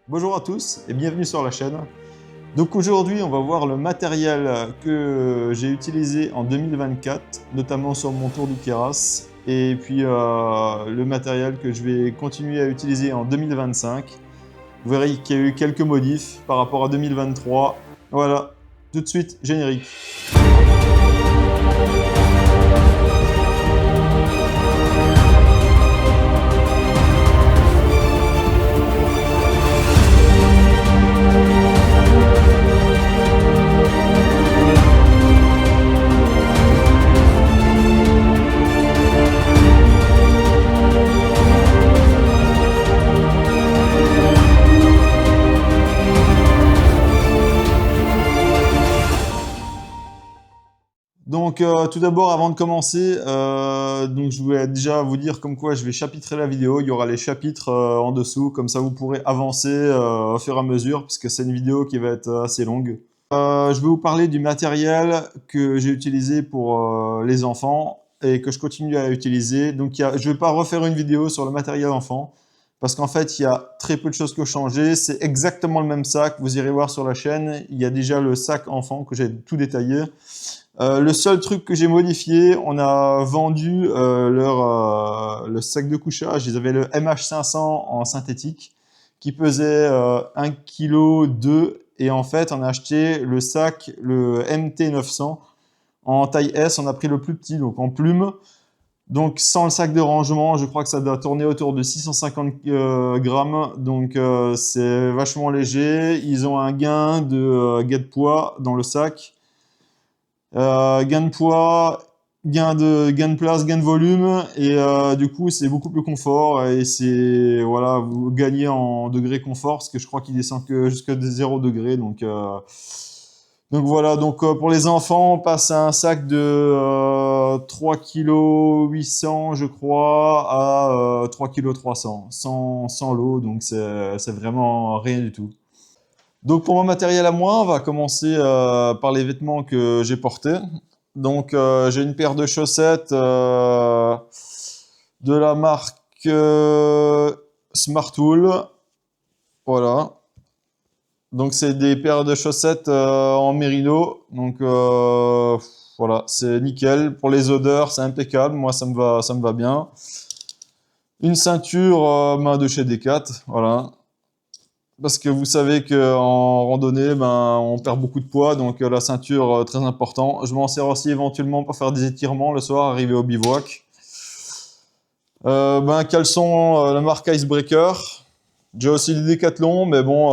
Bonjour à tous et bienvenue sur la chaîne. Donc aujourd'hui, on va voir le matériel que j'ai utilisé en 2024, notamment sur mon Tour du Queyras, et puis le matériel que je vais continuer à utiliser en 2025. Vous verrez qu'il y a eu quelques modifs par rapport à 2023. Voilà, tout de suite, générique. Donc tout d'abord, avant de commencer, donc je voulais déjà vous dire comme quoi je vais chapitrer la vidéo. Il y aura les chapitres en dessous, comme ça vous pourrez avancer au fur et à mesure, puisque c'est une vidéo qui va être assez longue. Je vais vous parler du matériel que j'ai utilisé pour les enfants et que je continue à utiliser. Donc je ne vais pas refaire une vidéo sur le matériel enfant, parce qu'en fait il y a très peu de choses qui ont changé. C'est exactement le même sac, vous irez voir sur la chaîne. Il y a déjà le sac enfant que j'ai tout détaillé. Le seul truc que j'ai modifié, on a vendu le sac de couchage. Ils avaient le MH500 en synthétique qui pesait 1,2 kg. Et en fait, on a acheté le sac, le MT900 en taille S. On a pris le plus petit, donc en plume. Donc sans le sac de rangement, je crois que ça doit tourner autour de 650 grammes. Donc c'est vachement léger. Ils ont un gain de poids dans le sac. Gain de poids, gain de place, gain de volume, et du coup c'est beaucoup plus confort, et c'est voilà, vous gagnez en degré confort, parce que je crois qu'il descend que jusqu'à 0 degré, donc voilà. Donc pour les enfants, on passe à un sac de 3,8 kg je crois à 3,3 kg sans l'eau, donc c'est vraiment rien du tout. Donc pour mon matériel à moi, on va commencer par les vêtements que j'ai portés. Donc j'ai une paire de chaussettes de la marque Smartwool. Voilà. Donc c'est des paires de chaussettes en mérino. Donc voilà, c'est nickel. Pour les odeurs, c'est impeccable. Moi, ça me va bien. Une ceinture main de chez Decat. Voilà. Parce que vous savez qu'en randonnée, ben, on perd beaucoup de poids, donc la ceinture, très important. Je m'en sers aussi éventuellement pour faire des étirements le soir, arrivé au bivouac. Ben, caleçon, la marque Icebreaker. J'ai aussi des Décathlon, mais bon,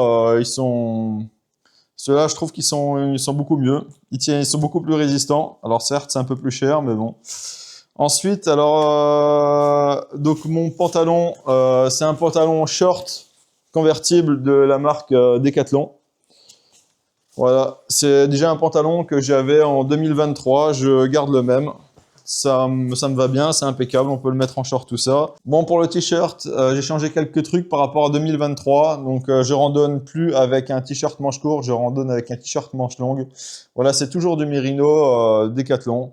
ceux-là, je trouve ils sont beaucoup mieux. Ils sont beaucoup plus résistants. Alors certes, c'est un peu plus cher, mais bon. Ensuite, alors, donc mon pantalon, c'est un pantalon short convertible de la marque Decathlon. Voilà, c'est déjà un pantalon que j'avais en 2023, je garde le même. Ça me va bien, c'est impeccable, on peut le mettre en short, tout ça. Bon, pour le t-shirt, j'ai changé quelques trucs par rapport à 2023. Donc, je randonne plus avec un t-shirt manche courte, je randonne avec un t-shirt manche longue. Voilà, c'est toujours du Merino Decathlon.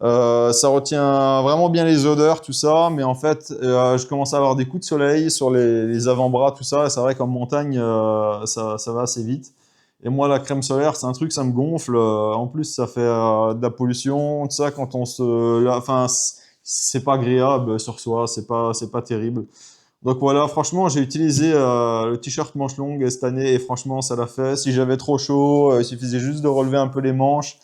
Ça retient vraiment bien les odeurs, tout ça, mais en fait, je commence à avoir des coups de soleil sur les avant-bras, tout ça, et c'est vrai qu'en montagne, ça va assez vite. Et moi, la crème solaire, c'est un truc, ça me gonfle. En plus, ça fait de la pollution, tout ça, quand on enfin, c'est pas agréable sur soi, c'est pas terrible. Donc voilà, franchement, j'ai utilisé le t-shirt manche longue cette année, et franchement, ça l'a fait. Si j'avais trop chaud, il suffisait juste de relever un peu les manches.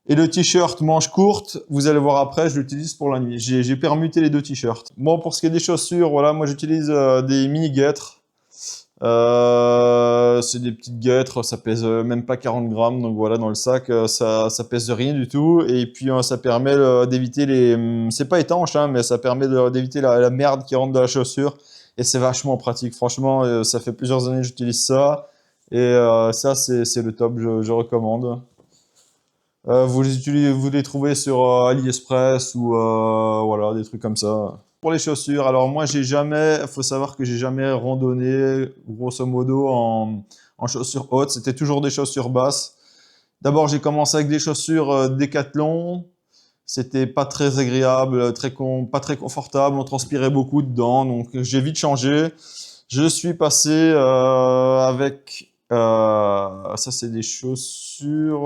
Et le t-shirt manche courte, vous allez voir après, je l'utilise pour la nuit. J'ai permuté les deux t-shirts. Bon, pour ce qui est des chaussures, voilà, moi j'utilise des mini guêtres. C'est des petites guêtres, ça pèse même pas 40 grammes, donc voilà, dans le sac, ça pèse rien du tout. Et puis ça permet d'éviter c'est pas étanche, hein, mais ça permet d'éviter la merde qui rentre dans la chaussure. Et c'est vachement pratique, franchement, ça fait plusieurs années que j'utilise ça. Et ça, c'est le top, je recommande. Vous les trouvez sur AliExpress ou voilà, des trucs comme ça. Pour les chaussures, alors moi faut savoir que j'ai jamais randonné grosso modo en chaussures hautes, c'était toujours des chaussures basses. D'abord j'ai commencé avec des chaussures Décathlon, c'était pas très agréable, pas très confortable, on transpirait beaucoup dedans, donc j'ai vite changé. Je suis passé avec, ça c'est des chaussures,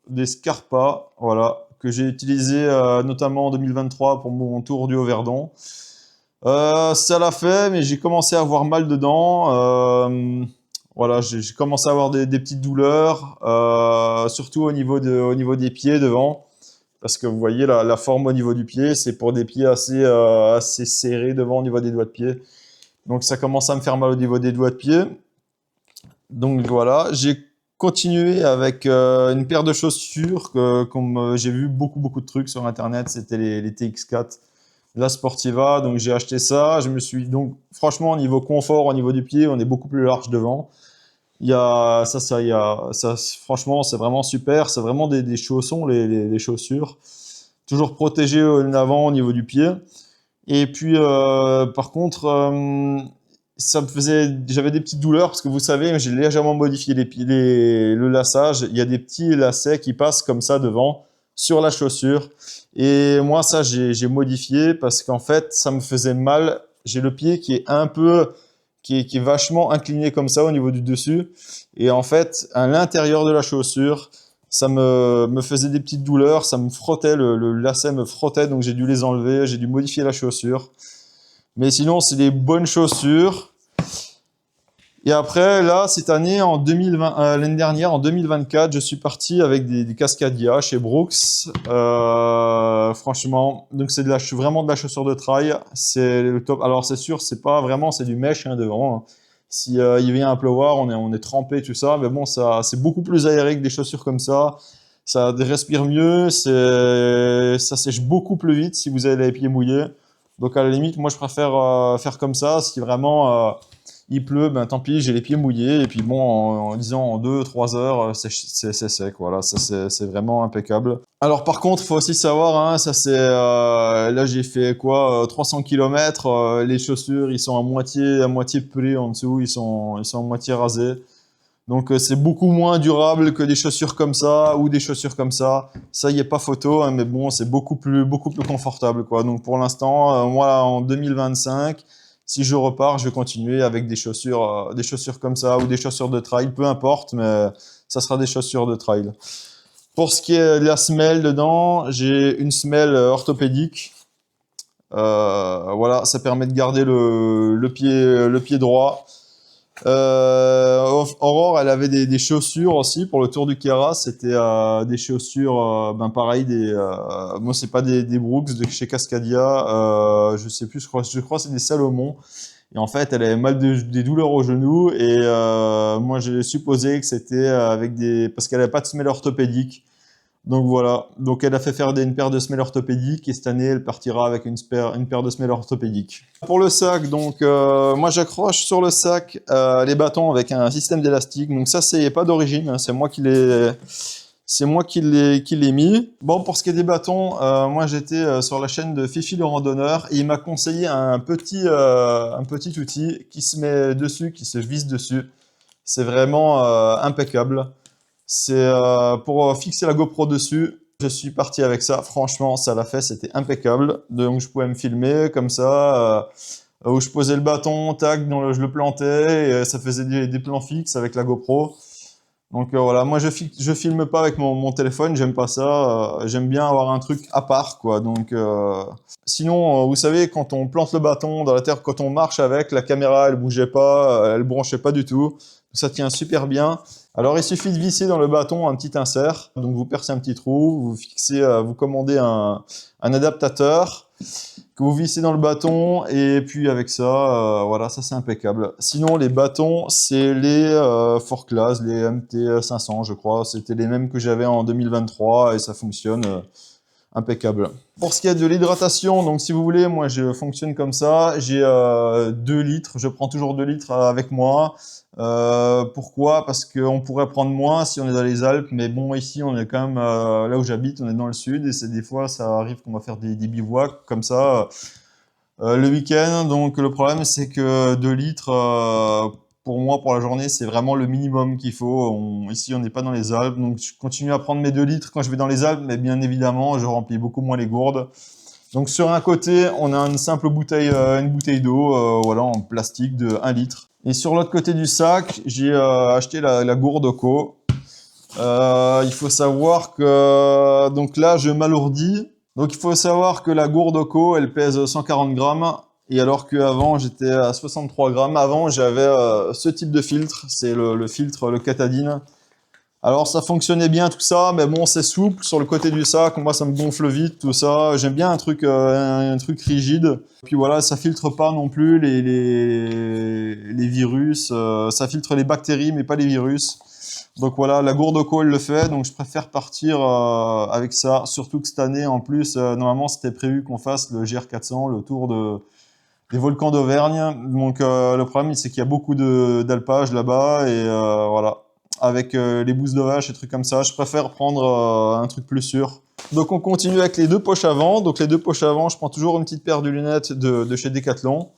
des Scarpa, voilà, que j'ai utilisé notamment en 2023 pour mon tour du Haut-Verdon. Ça l'a fait, mais j'ai commencé à avoir mal dedans. Voilà, j'ai commencé à avoir des petites douleurs, surtout au niveau des pieds devant. Parce que vous voyez la forme au niveau du pied, c'est pour des pieds assez serrés devant au niveau des doigts de pied. Donc ça commence à me faire mal au niveau des doigts de pied. Donc voilà, j'ai continué avec une paire de chaussures que, comme j'ai vu beaucoup de trucs sur internet, c'était les TX4, la Sportiva. Donc j'ai acheté ça. Je me suis donc franchement au niveau confort, au niveau du pied, on est beaucoup plus large devant. Franchement, c'est vraiment super. C'est vraiment des chaussons, les chaussures. Toujours protégé en avant au niveau du pied. Et puis, par contre, j'avais des petites douleurs parce que vous savez, j'ai légèrement modifié le lassage. Il y a des petits lacets qui passent comme ça devant sur la chaussure. Et moi, ça, j'ai modifié parce qu'en fait, ça me faisait mal. J'ai le pied qui est qui est vachement incliné comme ça au niveau du dessus. Et en fait, à l'intérieur de la chaussure, me faisait des petites douleurs, ça me frottait, le lacet me frottait, donc j'ai dû les enlever, j'ai dû modifier la chaussure. Mais sinon, c'est des bonnes chaussures. Et après, là, cette année, l'année dernière, en 2024, je suis parti avec des Cascadia chez Brooks. Franchement, donc c'est vraiment de la chaussure de trail. C'est le top. Alors, c'est sûr, c'est pas vraiment, c'est du mesh hein, devant. Hein. Si il vient à pleuvoir, on est trempé, tout ça. Mais bon, c'est beaucoup plus aéré que des chaussures comme ça. Ça respire mieux, ça sèche beaucoup plus vite si vous avez les pieds mouillés. Donc, à la limite, moi, je préfère faire comme ça. Si vraiment il pleut, ben tant pis, j'ai les pieds mouillés. Et puis bon, disant en 2-3 heures, c'est sec. Voilà, ça c'est vraiment impeccable. Alors par contre, faut aussi savoir, hein, ça c'est là j'ai fait quoi, 300 km. Les chaussures, ils sont à moitié pelés en dessous, ils sont à moitié rasés. Donc c'est beaucoup moins durable que des chaussures comme ça ou des chaussures comme ça. Ça y est pas photo, hein, mais bon, c'est beaucoup plus confortable quoi. Donc pour l'instant, moi en 2025, si je repars, je vais continuer avec des chaussures comme ça ou des chaussures de trail, peu importe, mais ça sera des chaussures de trail. Pour ce qui est de la semelle dedans, j'ai une semelle orthopédique. Voilà, ça permet de garder le pied droit. Aurore, elle avait des chaussures aussi pour le Tour du Kera. C'était des chaussures, ben pareil, moi c'est pas des Brooks de chez Cascadia. Je sais plus, je crois que c'est des Salomon. Et en fait, elle avait des douleurs au genou et moi j'ai supposé que c'était parce qu'elle avait pas de semelle orthopédique. Donc voilà, donc elle a fait faire une paire de semelles orthopédiques et cette année elle partira avec une paire de semelles orthopédiques. Pour le sac, donc moi j'accroche sur le sac les bâtons avec un système d'élastique. Donc ça c'est pas d'origine, hein, qui l'ai mis. Bon, pour ce qui est des bâtons, moi j'étais sur la chaîne de Fifi le randonneur et il m'a conseillé un petit outil qui se met dessus, qui se visse dessus. C'est vraiment impeccable. C'est pour fixer la GoPro dessus. Je suis parti avec ça. Franchement, ça l'a fait. C'était impeccable. Donc, je pouvais me filmer comme ça, où je posais le bâton, tac, je le plantais, et ça faisait des plans fixes avec la GoPro. Donc voilà, moi je filme pas avec mon téléphone, j'aime pas ça. J'aime bien avoir un truc à part, quoi. Donc sinon, vous savez, quand on plante le bâton dans la terre, quand on marche avec, la caméra elle bougeait pas, elle branchait pas du tout. Ça tient super bien. Alors il suffit de visser dans le bâton un petit insert. Donc vous percez un petit trou, vous fixez, vous commandez un adaptateur que vous vissez dans le bâton et puis avec ça, voilà, ça c'est impeccable. Sinon les bâtons, c'est les Forclaz, les MT500 je crois. C'était les mêmes que j'avais en 2023 et ça fonctionne impeccable. Pour ce qui est de l'hydratation, donc si vous voulez, moi je fonctionne comme ça. J'ai 2 litres, je prends toujours 2 litres avec moi. Pourquoi? Parce qu'on pourrait prendre moins si on est dans les Alpes, mais bon, ici on est quand même là où j'habite, on est dans le sud et c'est des fois ça arrive qu'on va faire des bivouacs comme ça le week-end. Donc le problème c'est que 2 litres pour moi pour la journée c'est vraiment le minimum qu'il faut. Ici on n'est pas dans les Alpes, donc je continue à prendre mes 2 litres quand je vais dans les Alpes, mais bien évidemment je remplis beaucoup moins les gourdes. Donc sur un côté, on a une bouteille d'eau, voilà, en plastique de 1 litre. Et sur l'autre côté du sac, j'ai acheté la gourde Oco. Il faut savoir que donc là, je m'alourdis. Donc il faut savoir que la gourde Oco, elle pèse 140 grammes. Et alors qu'avant, j'étais à 63 grammes. Avant, j'avais ce type de filtre. C'est le filtre, le Katadyn. Alors ça fonctionnait bien tout ça, mais bon, c'est souple sur le côté du sac. Moi, ça me gonfle vite tout ça. J'aime bien un truc rigide. Puis voilà, ça filtre pas non plus les virus. Ça filtre les bactéries, mais pas les virus. Donc voilà, la gourde Oco, elle le fait. Donc je préfère partir avec ça. Surtout que cette année, en plus, normalement, c'était prévu qu'on fasse le GR400, le tour des volcans d'Auvergne. Donc le problème, c'est qu'il y a beaucoup d'alpages là-bas et voilà. Avec les bouses de vache et trucs comme ça, je préfère prendre un truc plus sûr. Donc on continue avec les 2 poches avant. Donc les 2 poches avant, je prends toujours une petite paire de lunettes de chez Decathlon.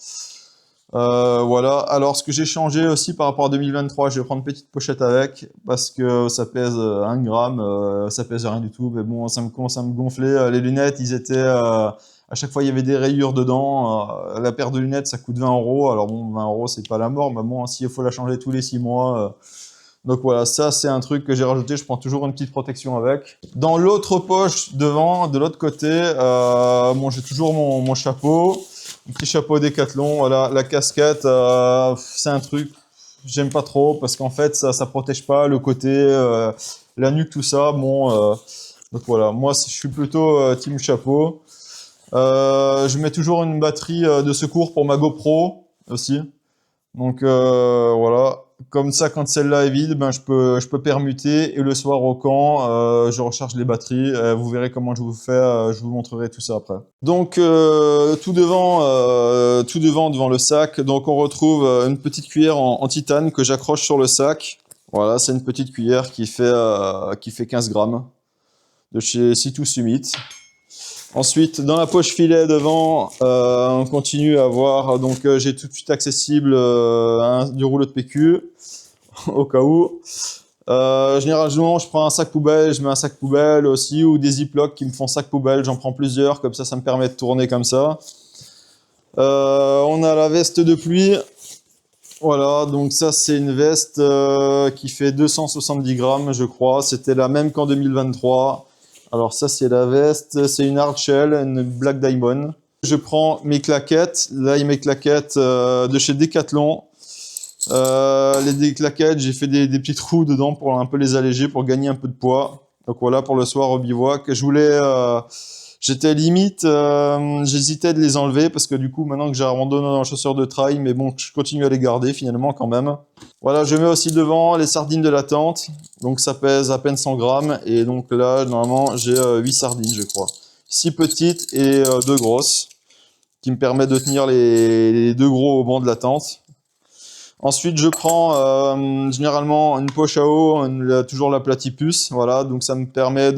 Voilà. Alors ce que j'ai changé aussi par rapport à 2023, je vais prendre une petite pochette avec parce que ça pèse 1 gramme, ça pèse rien du tout. Mais bon, ça me commence à me gonfler. Les lunettes, ils étaient à chaque fois il y avait des rayures dedans. La paire de lunettes, ça coûte 20 €. Alors bon, 20 €, c'est pas la mort, mais bon, s'il faut la changer tous les 6 mois. Donc voilà, ça c'est un truc que j'ai rajouté, je prends toujours une petite protection avec. Dans l'autre poche devant, de l'autre côté, bon, j'ai toujours mon chapeau, un petit chapeau Décathlon, voilà, la casquette, c'est un truc, j'aime pas trop parce qu'en fait ça protège pas le côté, la nuque, tout ça, bon, donc voilà, moi je suis plutôt team chapeau. Je mets toujours une batterie de secours pour ma GoPro aussi. Donc voilà, comme ça quand celle-là est vide, ben je peux permuter et le soir au camp, je recharge les batteries. Vous verrez comment je vous fais, je vous montrerai tout ça après. Donc tout devant devant le sac, donc on retrouve une petite cuillère en titane que j'accroche sur le sac. Voilà, c'est une petite cuillère qui fait 15 grammes de chez Situ Summit. Ensuite, dans la poche filet devant, on continue à voir, donc j'ai tout de suite accessible du rouleau de PQ, au cas où. Généralement, je prends un sac poubelle, je mets un sac poubelle aussi, ou des ziplocs qui me font sac poubelle, j'en prends plusieurs, comme ça me permet de tourner comme ça. On a la veste de pluie. Voilà, donc ça c'est une veste qui fait 270 grammes, je crois. C'était la même qu'en 2023. Alors ça c'est la veste, c'est une hard shell, une Black Diamond. Je prends mes claquettes, là il y a mes claquettes de chez Decathlon. Les claquettes, j'ai fait des petits trous dedans pour un peu les alléger, pour gagner un peu de poids. Donc voilà, pour le soir au bivouac. J'étais limite, j'hésitais de les enlever parce que du coup, maintenant que j'ai abandonné dans les chaussures de trail, mais bon, je continue à les garder finalement quand même. Voilà, je mets aussi devant les sardines de la tente. Donc ça pèse à peine 100 grammes. Et donc là, normalement, j'ai 8 sardines, je crois. 6 petites et 2 grosses, qui me permettent de tenir les 2 gros au banc de la tente. Ensuite, je prends généralement une poche à eau, toujours la platypus. Voilà, donc ça me permet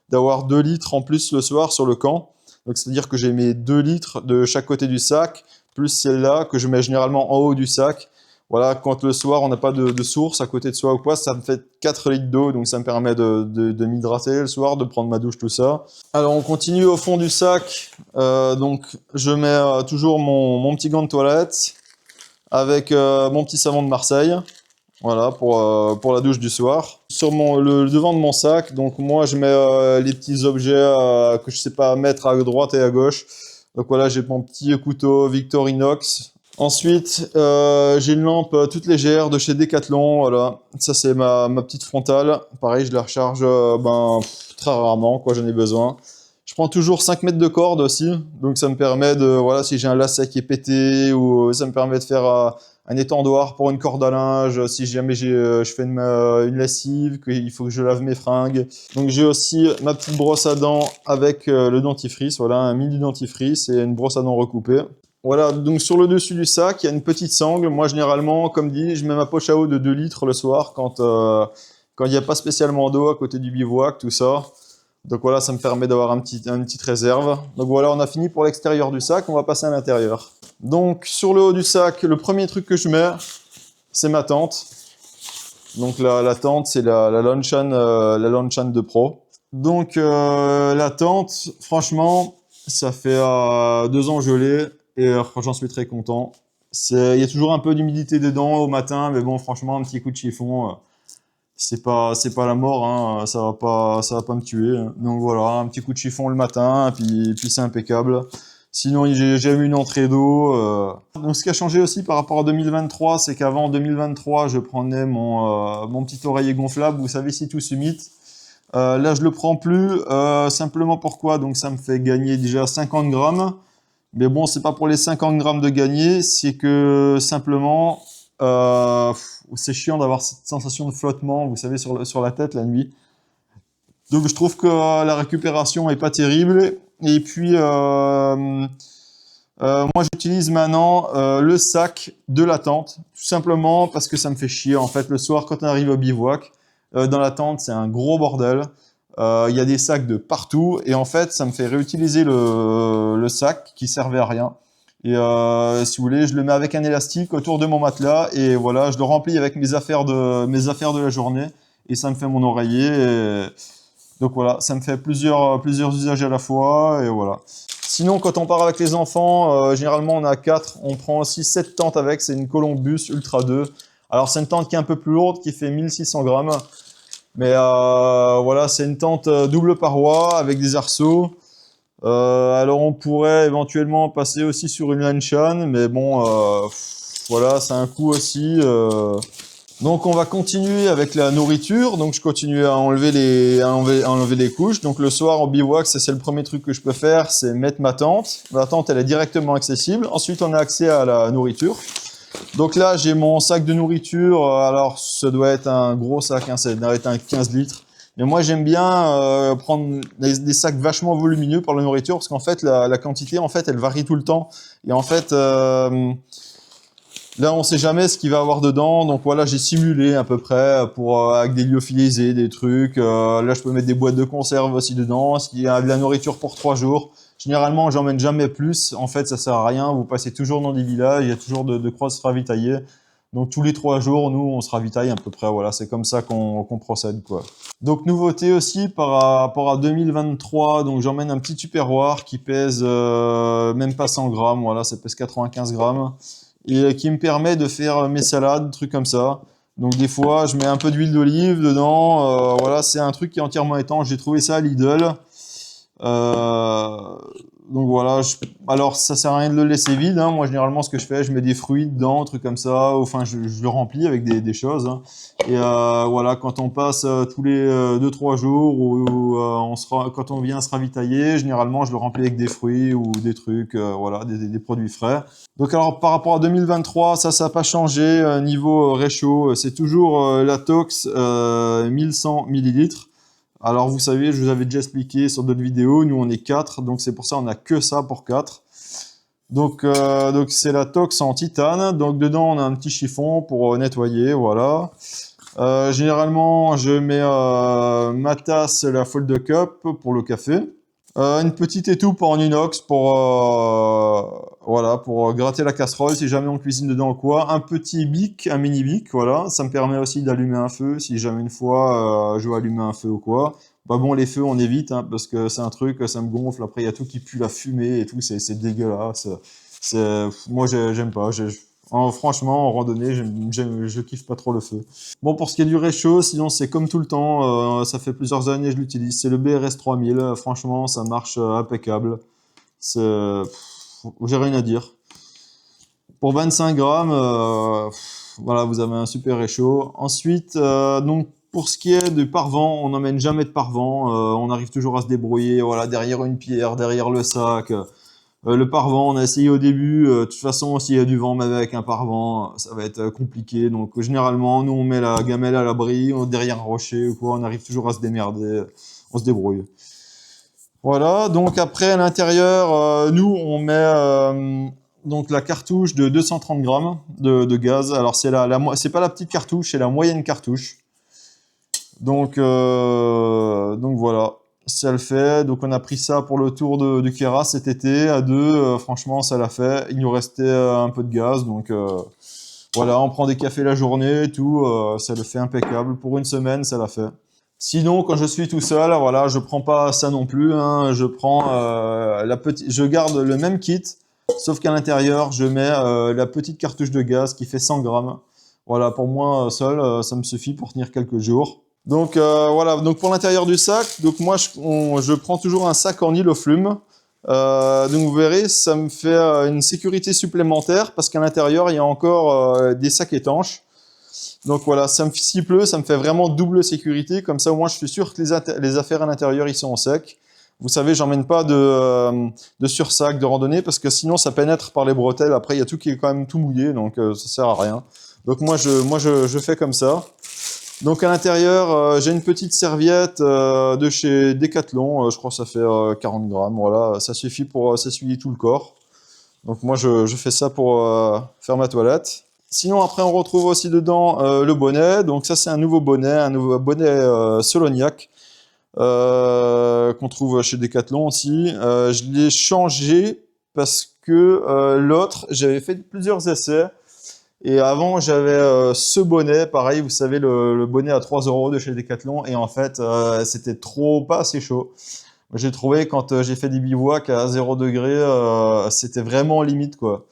d'avoir 2 litres en plus le soir sur le camp. Donc c'est-à-dire que j'ai mes 2 litres de chaque côté du sac, plus celle-là que je mets généralement en haut du sac. Voilà, quand le soir on n'a pas de source à côté de soi ou quoi, ça me fait 4 litres d'eau, donc ça me permet de m'hydrater le soir, de prendre ma douche, tout ça. Alors on continue au fond du sac, donc je mets toujours mon petit gant de toilette avec mon petit savon de Marseille. Voilà, pour la douche du soir. Sur le devant de mon sac, donc moi je mets les petits objets que je sais pas mettre à droite et à gauche. Donc voilà, j'ai mon petit couteau Victorinox. Ensuite, j'ai une lampe toute légère de chez Decathlon. Voilà, ça c'est ma petite frontale. Pareil, je la recharge très rarement, quoi, j'en ai besoin. Je prends toujours 5 mètres de corde aussi, donc ça me permet de, voilà, si j'ai un lacet qui est pété, ou ça me permet de faire un étendoir pour une corde à linge, si jamais je fais une lessive, qu'il faut que je lave mes fringues. Donc j'ai aussi ma petite brosse à dents avec le dentifrice, voilà, un mini dentifrice et une brosse à dents recoupée. Voilà, donc sur le dessus du sac, il y a une petite sangle. Moi, généralement, comme dit, je mets ma poche à eau de 2 litres le soir quand il n'y a pas spécialement d'eau à côté du bivouac, tout ça. Donc voilà, ça me permet d'avoir une petite réserve. Donc voilà, on a fini pour l'extérieur du sac, on va passer à l'intérieur. Donc sur le haut du sac, le premier truc que je mets, c'est ma tente. Donc la tente, c'est la Lanshan 2 Pro. Donc la tente, franchement, Ça fait 2 ans que je l'ai et j'en suis très content. Il y a toujours un peu d'humidité dedans au matin, mais bon, franchement, un petit coup de chiffon, c'est pas la mort, hein, ça va pas me tuer. Donc voilà, un petit coup de chiffon le matin, puis c'est impeccable. Sinon, j'ai eu une entrée d'eau. Donc ce qui a changé aussi par rapport à 2023, c'est qu'avant 2023, je prenais mon petit oreiller gonflable, vous savez, si tout summit. Là, je le prends plus, simplement pourquoi? Donc ça me fait gagner déjà 50 grammes. Mais bon, c'est pas pour les 50 grammes de gagner, c'est que simplement, c'est chiant d'avoir cette sensation de flottement, vous savez, sur la tête la nuit. Donc je trouve que la récupération est pas terrible. Et puis, moi j'utilise maintenant le sac de la tente, tout simplement parce que ça me fait chier. En fait, le soir, quand on arrive au bivouac, dans la tente, c'est un gros bordel. Il y a des sacs de partout et en fait, ça me fait réutiliser le sac qui servait à rien. Et si vous voulez, je le mets avec un élastique autour de mon matelas et voilà, je le remplis avec mes affaires de la journée et ça me fait mon oreiller. Donc voilà, ça me fait plusieurs usages à la fois et voilà. Sinon, quand on part avec les enfants, généralement on a 4, on prend aussi 7 tentes avec, c'est une Columbus Ultra 2. Alors c'est une tente qui est un peu plus lourde, qui fait 1600 grammes. Mais voilà, c'est une tente double paroi avec des arceaux. Alors on pourrait éventuellement passer aussi sur une Lanshan, mais bon, voilà, c'est un coût aussi. Donc on va continuer avec la nourriture. Donc je continue à enlever les couches. Donc le soir en bivouac, c'est le premier truc que je peux faire, c'est mettre ma tente. La tente, elle est directement accessible. Ensuite, on a accès à la nourriture. Donc là, j'ai mon sac de nourriture. Alors, ça doit être un gros sac, hein, ça doit être un 15 litres. Mais moi, j'aime bien prendre des sacs vachement volumineux pour la nourriture parce qu'en fait, la quantité, en fait, elle varie tout le temps. Et en fait, là, on sait jamais ce qu'il va y avoir dedans. Donc voilà, j'ai simulé à peu près avec des lyophilisés, des trucs. Là, je peux mettre des boîtes de conserve aussi dedans. S'il y a de la nourriture pour 3 jours. Généralement, j'emmène jamais plus. En fait, ça sert à rien. Vous passez toujours dans des villages. Il y a toujours de quoi se ravitailler. Donc tous les 3 jours, nous, on se ravitaille à peu près. Voilà, c'est comme ça qu'on procède, quoi. Donc nouveauté aussi par rapport à 2023. Donc j'emmène un petit tupperware qui pèse même pas 100 grammes. Voilà, ça pèse 95 grammes et qui me permet de faire mes salades, trucs comme ça. Donc des fois, je mets un peu d'huile d'olive dedans. Voilà, c'est un truc qui est entièrement étanche. J'ai trouvé ça à Lidl. Euh, donc voilà, alors ça sert à rien de le laisser vide, hein. Moi généralement ce que je fais, je mets des fruits dedans, trucs comme ça, enfin je le remplis avec des choses, hein. Et voilà, quand on passe tous les 2-3 jours ou quand on vient se ravitailler, généralement je le remplis avec des fruits ou des trucs, voilà, des produits frais. Donc alors par rapport à 2023, ça n'a pas changé, niveau réchaud, c'est toujours la Tox 1100 millilitres. Alors vous savez, je vous avais déjà expliqué sur d'autres vidéos, nous on est 4, donc c'est pour ça on a que ça pour 4. Donc c'est la Tox en titane, donc dedans on a un petit chiffon pour nettoyer, voilà. Généralement je mets ma tasse, la Fold Cup pour le café. Une petite étoupe en inox voilà, pour gratter la casserole si jamais on cuisine dedans ou quoi. Un petit bic, un mini bic, voilà. Ça me permet aussi d'allumer un feu si jamais une fois je veux allumer un feu ou quoi. Bah bon, les feux on évite, hein, parce que c'est un truc, ça me gonfle. Après il y a tout qui pue la fumée et tout, c'est dégueulasse. Moi j'aime pas. Franchement, en randonnée, je kiffe pas trop le feu. Bon, pour ce qui est du réchaud, sinon c'est comme tout le temps, ça fait plusieurs années que je l'utilise. C'est le BRS 3000, franchement, ça marche impeccable. J'ai rien à dire. Pour 25 grammes, voilà, vous avez un super réchaud. Ensuite, donc pour ce qui est du pare-vent, on n'emmène jamais de pare-vent. On arrive toujours à se débrouiller, voilà, derrière une pierre, derrière le sac. Le pare-vent, on a essayé au début. De toute façon, s'il y a du vent, même avec un pare-vent, ça va être compliqué. Donc, généralement, nous, on met la gamelle à l'abri, derrière un rocher ou quoi. On arrive toujours à se démerder. On se débrouille. Voilà. Donc, après, à l'intérieur, nous, on met donc la cartouche de 230 grammes de gaz. Alors, c'est pas la petite cartouche, c'est la moyenne cartouche. Donc voilà. Ça le fait. Donc on a pris ça pour le tour du Kera cet été à 2. Franchement, ça l'a fait. Il nous restait un peu de gaz. Donc voilà, on prend des cafés la journée et tout. Ça le fait impeccable. Pour une semaine, ça l'a fait. Sinon, quand je suis tout seul, voilà, je prends pas ça non plus, hein. Je prends je garde le même kit, sauf qu'à l'intérieur, je mets la petite cartouche de gaz qui fait 100 grammes. Voilà, pour moi seul, ça me suffit pour tenir quelques jours. Donc voilà, donc pour l'intérieur du sac, donc moi je prends toujours un sac en nyloflume. Donc vous verrez, ça me fait une sécurité supplémentaire parce qu'à l'intérieur il y a encore des sacs étanches. Donc voilà, s'il pleut, ça me fait vraiment double sécurité. Comme ça, au moins, je suis sûr que les affaires à l'intérieur, ils sont en sec. Vous savez, j'emmène pas de sursac de randonnée parce que sinon, ça pénètre par les bretelles. Après, il y a tout qui est quand même tout mouillé, donc ça sert à rien. Donc je fais comme ça. Donc à l'intérieur, j'ai une petite serviette de chez Decathlon. Je crois que ça fait 40 grammes. Voilà, ça suffit pour s'essuyer tout le corps. Donc moi, je fais ça pour faire ma toilette. Sinon, après, on retrouve aussi dedans le bonnet. Donc ça, c'est un nouveau bonnet Soloniac qu'on trouve chez Decathlon aussi. Je l'ai changé parce que l'autre, j'avais fait plusieurs essais. Et avant, j'avais ce bonnet, pareil, vous savez, le bonnet à 3 € de chez Decathlon. Et en fait, c'était pas assez chaud. J'ai trouvé quand j'ai fait des bivouacs à 0 degré, c'était vraiment limite, quoi.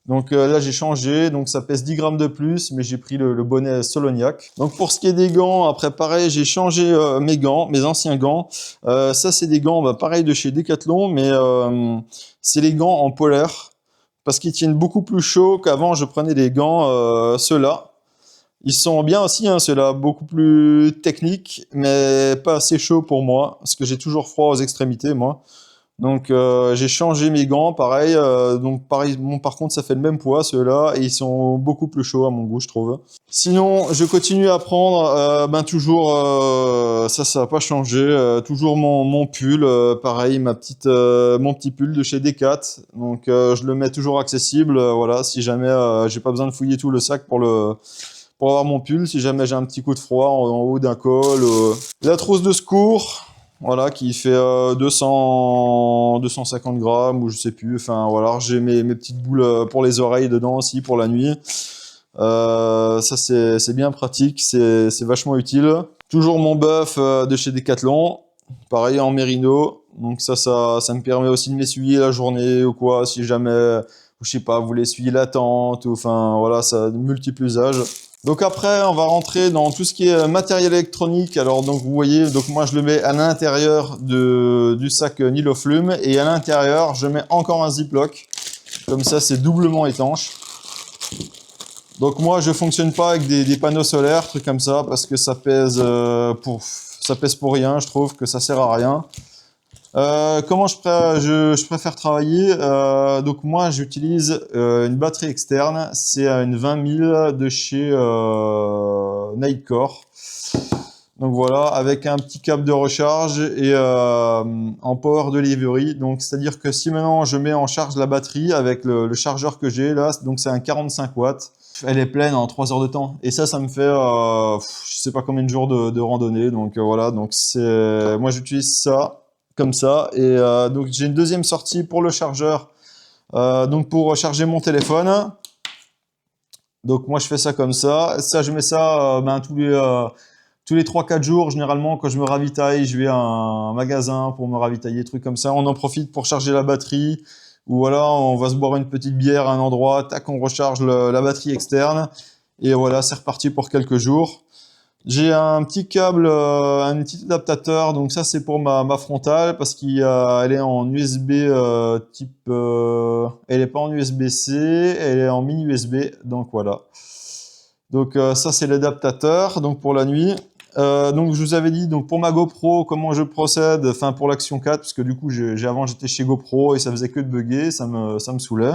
Donc là, j'ai changé, donc ça pèse 10 grammes de plus, mais j'ai pris le bonnet Soloniac. Donc pour ce qui est des gants, après pareil, j'ai changé mes gants, mes anciens gants. Ça, c'est des gants, pareil de chez Decathlon, mais c'est les gants en polaire, parce qu'ils tiennent beaucoup plus chaud qu'avant, je prenais des gants, ceux-là. Ils sont bien aussi, hein, ceux-là, beaucoup plus techniques, mais pas assez chauds pour moi, parce que j'ai toujours froid aux extrémités, moi. Donc j'ai changé mes gants, pareil. Donc pareil, bon, par contre ça fait le même poids ceux-là et ils sont beaucoup plus chauds à mon goût, je trouve. Sinon, je continue à prendre, toujours, ça va pas changé. Toujours mon pull, pareil, mon petit pull de chez Decat. Donc je le mets toujours accessible, voilà, si jamais j'ai pas besoin de fouiller tout le sac pour avoir mon pull, si jamais j'ai un petit coup de froid en haut d'un col. La trousse de secours. Voilà, qui fait 250 grammes ou je sais plus. Enfin voilà, j'ai mes petites boules pour les oreilles dedans aussi pour la nuit. Ça c'est bien pratique, c'est vachement utile. Toujours mon buff de chez Decathlon, pareil en mérino. Donc ça me permet aussi de m'essuyer la journée ou quoi, si jamais, je sais pas, vous voulez essuyer la tente ou enfin voilà, ça a de multiples usages. Donc après, on va rentrer dans tout ce qui est matériel électronique. Alors donc vous voyez, donc moi je le mets à l'intérieur du sac Nyloflume et à l'intérieur je mets encore un Ziploc. Comme ça c'est doublement étanche. Donc moi je fonctionne pas avec des panneaux solaires, trucs comme ça, parce que ça pèse pour rien. Je trouve que ça sert à rien. Comment je préfère travailler? Donc moi j'utilise une batterie externe, c'est une 20 000 de chez Nightcore. Donc voilà, avec un petit câble de recharge et en power delivery. Donc c'est-à-dire que si maintenant je mets en charge la batterie avec le chargeur que j'ai là, donc c'est un 45 watts. Elle est pleine en 3 heures de temps. Et ça me fait je sais pas combien de jours de randonnée. Donc voilà, donc moi j'utilise ça comme ça. Et donc j'ai une deuxième sortie pour le chargeur, donc pour charger mon téléphone. Donc moi je fais ça comme ça. Ça je mets ça tous les 3-4 jours, généralement, quand je me ravitaille, je vais à un magasin pour me ravitailler, trucs comme ça. On en profite pour charger la batterie. Ou voilà, on va se boire une petite bière à un endroit, tac, on recharge la batterie externe. Et voilà, c'est reparti pour quelques jours. J'ai un petit câble, un petit adaptateur. Donc ça, c'est pour ma frontale parce qu'elle est en USB elle est pas en USB-C, elle est en mini USB. Donc voilà. Donc ça, c'est l'adaptateur. Donc pour la nuit. Donc je vous avais dit donc pour ma GoPro comment je procède, enfin pour l'Action 4 parce que du coup avant j'étais chez GoPro et ça faisait que de bugger, ça me saoulait.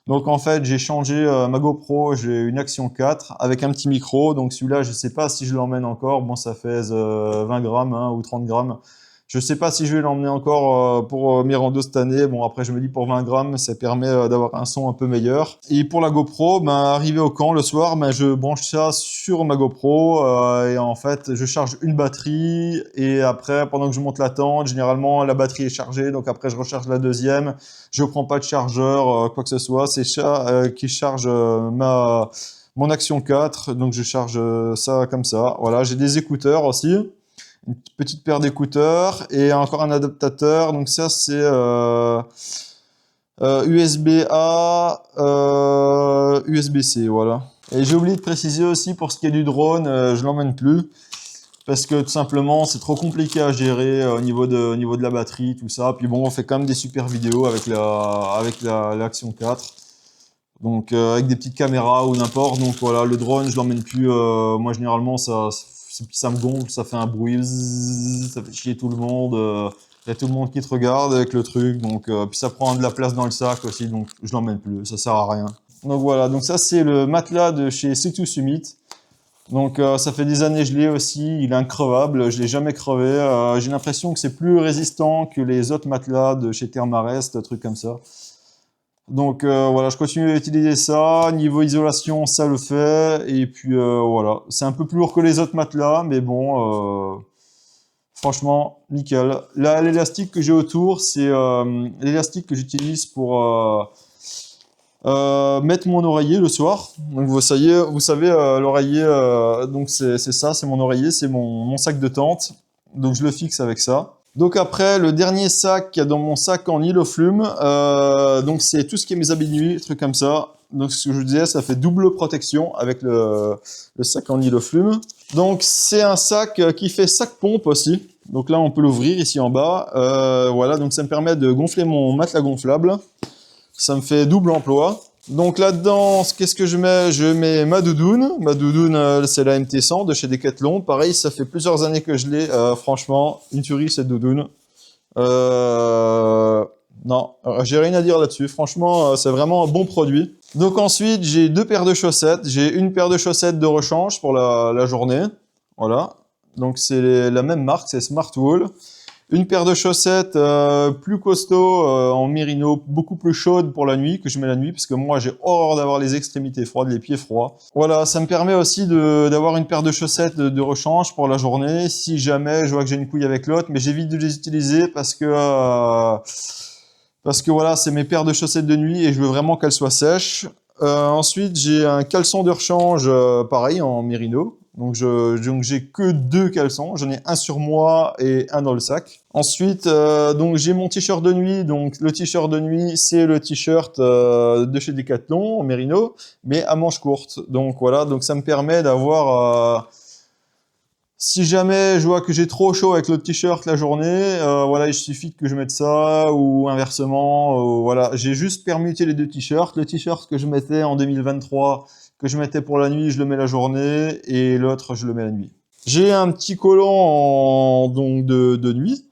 Donc en fait j'ai changé ma GoPro, j'ai une Action 4 avec un petit micro, donc celui-là je sais pas si je l'emmène encore, bon ça fait 20 grammes hein, ou 30 grammes. Je sais pas si je vais l'emmener encore pour mes randos cette année. Bon, après, je me dis pour 20 grammes, ça permet d'avoir un son un peu meilleur. Et pour la GoPro, arrivé au camp le soir, je branche ça sur ma GoPro et en fait, je charge une batterie et après, pendant que je monte la tente, généralement, la batterie est chargée. Donc après, je recharge la deuxième. Je prends pas de chargeur, quoi que ce soit. C'est ça qui charge mon Action 4. Donc je charge ça comme ça. Voilà, j'ai des écouteurs aussi. une petite paire d'écouteurs et encore un adaptateur. Donc ça, c'est USB-A, USB-C, voilà. Et j'ai oublié de préciser aussi pour ce qui est du drone, je l'emmène plus. Parce que tout simplement, c'est trop compliqué à gérer au niveau de la batterie, tout ça. Puis bon, on fait quand même des super vidéos avec l'Action 4. Donc avec des petites caméras ou n'importe. Donc voilà, le drone, je l'emmène plus. Moi, généralement, ça me gonfle, ça fait un bruit, bzzz, ça fait chier tout le monde. Il y a tout le monde qui te regarde avec le truc. Donc puis ça prend de la place dans le sac aussi. Donc je l'emmène plus, ça sert à rien. Donc voilà, donc ça c'est le matelas de chez C2 Summit. Donc ça fait des années que je l'ai aussi, il est increvable, je l'ai jamais crevé. J'ai l'impression que c'est plus résistant que les autres matelas de chez Thermarest, trucs comme ça. Donc voilà, je continue à utiliser ça. Niveau isolation, ça le fait. Et puis voilà, c'est un peu plus lourd que les autres matelas, mais bon, franchement, nickel. Là, l'élastique que j'ai autour, c'est l'élastique que j'utilise pour mettre mon oreiller le soir. Donc vous savez l'oreiller, donc c'est ça, c'est mon oreiller, c'est mon sac de tente. Donc je le fixe avec ça. Donc après, le dernier sac qu'il y a dans mon sac en Iloflume, donc c'est tout ce qui est mes habits de nuit, trucs comme ça. Donc ce que je vous disais, ça fait double protection avec le sac en Iloflume. Donc c'est un sac qui fait sac pompe aussi. Donc là on peut l'ouvrir ici en bas. Voilà, donc ça me permet de gonfler mon matelas gonflable. Ça me fait double emploi. Donc là-dedans, qu'est-ce que je mets? Je mets ma doudoune. Ma doudoune, c'est la MT100 de chez Decathlon. Pareil, ça fait plusieurs années que je l'ai. Franchement, une tuerie cette doudoune. Non, j'ai rien à dire là-dessus. Franchement, c'est vraiment un bon produit. Donc ensuite, j'ai deux paires de chaussettes. J'ai une paire de chaussettes de rechange pour la journée. Voilà. Donc c'est la même marque, c'est Smartwool. Une paire de chaussettes plus costaud en mérino, beaucoup plus chaude pour la nuit, que je mets la nuit, parce que moi j'ai horreur d'avoir les extrémités froides, les pieds froids. Voilà, ça me permet aussi d'avoir une paire de chaussettes de rechange pour la journée, si jamais je vois que j'ai une couille avec l'autre, mais j'évite de les utiliser parce que voilà, c'est mes paires de chaussettes de nuit et je veux vraiment qu'elles soient sèches. Ensuite, j'ai un caleçon de rechange, pareil, en mérino. Donc j'ai que deux caleçons, j'en ai un sur moi et un dans le sac. Ensuite, donc j'ai mon t-shirt de nuit. Donc le t-shirt de nuit, c'est le t-shirt de chez Decathlon, en mérino, mais à manches courtes. Donc voilà, donc ça me permet d'avoir... si jamais je vois que j'ai trop chaud avec le t-shirt la journée, voilà, il suffit que je mette ça, ou inversement, voilà. J'ai juste permuté les deux t-shirts. Le t-shirt que je mettais en 2023, que je mettais pour la nuit, je le mets la journée, et l'autre, je le mets la nuit. J'ai un petit collant donc de nuit,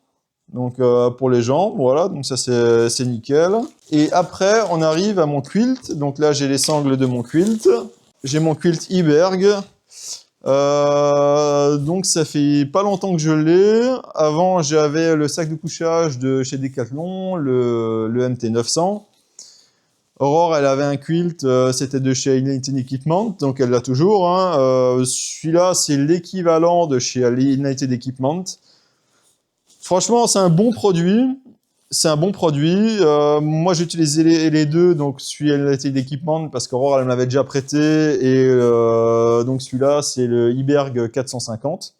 donc pour les jambes, voilà, donc ça c'est nickel. Et après, on arrive à mon quilt. Donc là, j'ai les sangles de mon quilt. J'ai mon quilt Iberg. Donc ça fait pas longtemps que je l'ai. Avant j'avais le sac de couchage de chez Decathlon, le MT900. Aurore, elle avait un quilt, c'était de chez United Equipment, donc elle l'a toujours. Hein. Celui-là, c'est l'équivalent de chez United Equipment. Franchement, c'est un bon produit. C'est un bon produit. Moi, j'ai utilisé les deux, donc celui-là, United Equipment, parce qu'Aurore, elle me l'avait déjà prêté, et donc celui-là, c'est le Iberg 450.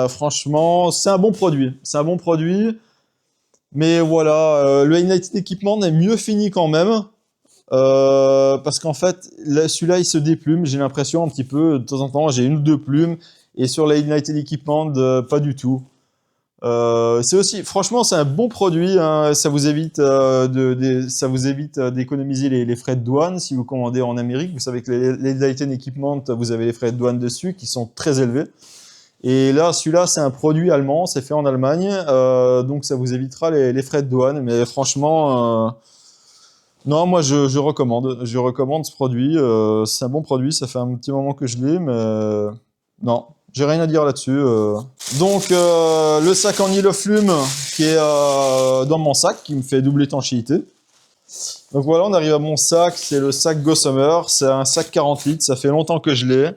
Franchement, c'est un bon produit. C'est un bon produit. Mais voilà, le United Equipment est mieux fini quand même. Parce qu'en fait, celui-là, il se déplume. J'ai l'impression un petit peu, de temps en temps, j'ai une ou deux plumes. Et sur la United Equipment, pas du tout. C'est aussi, franchement, c'est un bon produit. Hein. Ça vous évite, d'économiser les frais de douane si vous commandez en Amérique. Vous savez que les United Equipment, vous avez les frais de douane dessus qui sont très élevés. Et là, celui-là, c'est un produit allemand, c'est fait en Allemagne, donc ça vous évitera les frais de douane. Mais franchement, non, moi je recommande ce produit. C'est un bon produit, ça fait un petit moment que je l'ai, mais non, j'ai rien à dire là-dessus. Donc le sac en Iloflume qui est dans mon sac, qui me fait double étanchéité. Donc voilà, on arrive à mon sac, c'est le sac Gossamer, c'est un sac 40 litres, ça fait longtemps que je l'ai.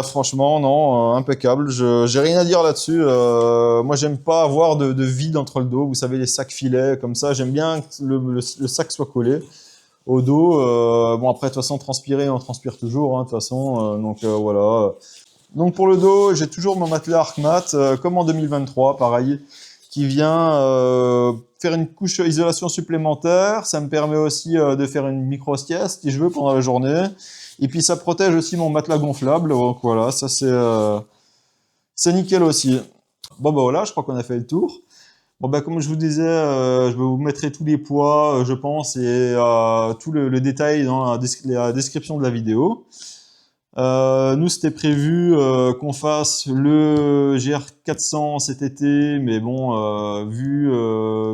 Franchement, non, impeccable. J'ai rien à dire là-dessus. Moi, j'aime pas avoir de vide entre le dos. Vous savez, les sacs filets comme ça. J'aime bien que le sac soit collé au dos. Bon, après, de toute façon, transpirer, on transpire toujours. Hein, de toute façon, donc voilà. Donc pour le dos, j'ai toujours mon matelas ArcMat, comme en 2023, pareil, qui vient faire une couche isolation supplémentaire. Ça me permet aussi de faire une micro-sieste, si je veux, pendant la journée. Et puis ça protège aussi mon matelas gonflable. Donc voilà, ça c'est nickel aussi. Bon bah voilà, je crois qu'on a fait le tour. Bon bah comme je vous disais, je vous mettrai tous les poids, je pense, et tout le détail dans la description de la vidéo. Nous, c'était prévu qu'on fasse le GR400 cet été, mais bon, vu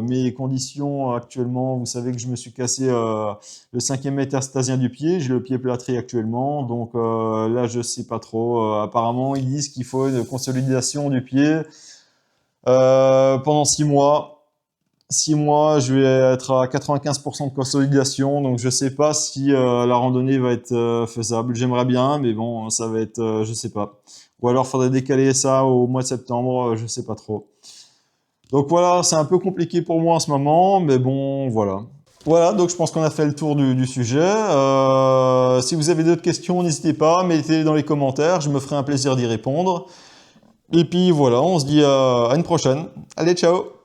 mes conditions actuellement, vous savez que je me suis cassé le 5e métastasien du pied, j'ai le pied plâtré actuellement, donc là, je sais pas trop. Apparemment, ils disent qu'il faut une consolidation du pied pendant 6 mois. 6 mois, je vais être à 95% de consolidation, donc je sais pas si la randonnée va être faisable. J'aimerais bien, mais bon, ça va être, je sais pas. Ou alors faudrait décaler ça au mois de septembre, je sais pas trop. Donc voilà, c'est un peu compliqué pour moi en ce moment, mais bon, voilà. Voilà, donc je pense qu'on a fait le tour du sujet. Si vous avez d'autres questions, n'hésitez pas, mettez-les dans les commentaires, je me ferai un plaisir d'y répondre. Et puis voilà, on se dit à une prochaine. Allez, ciao!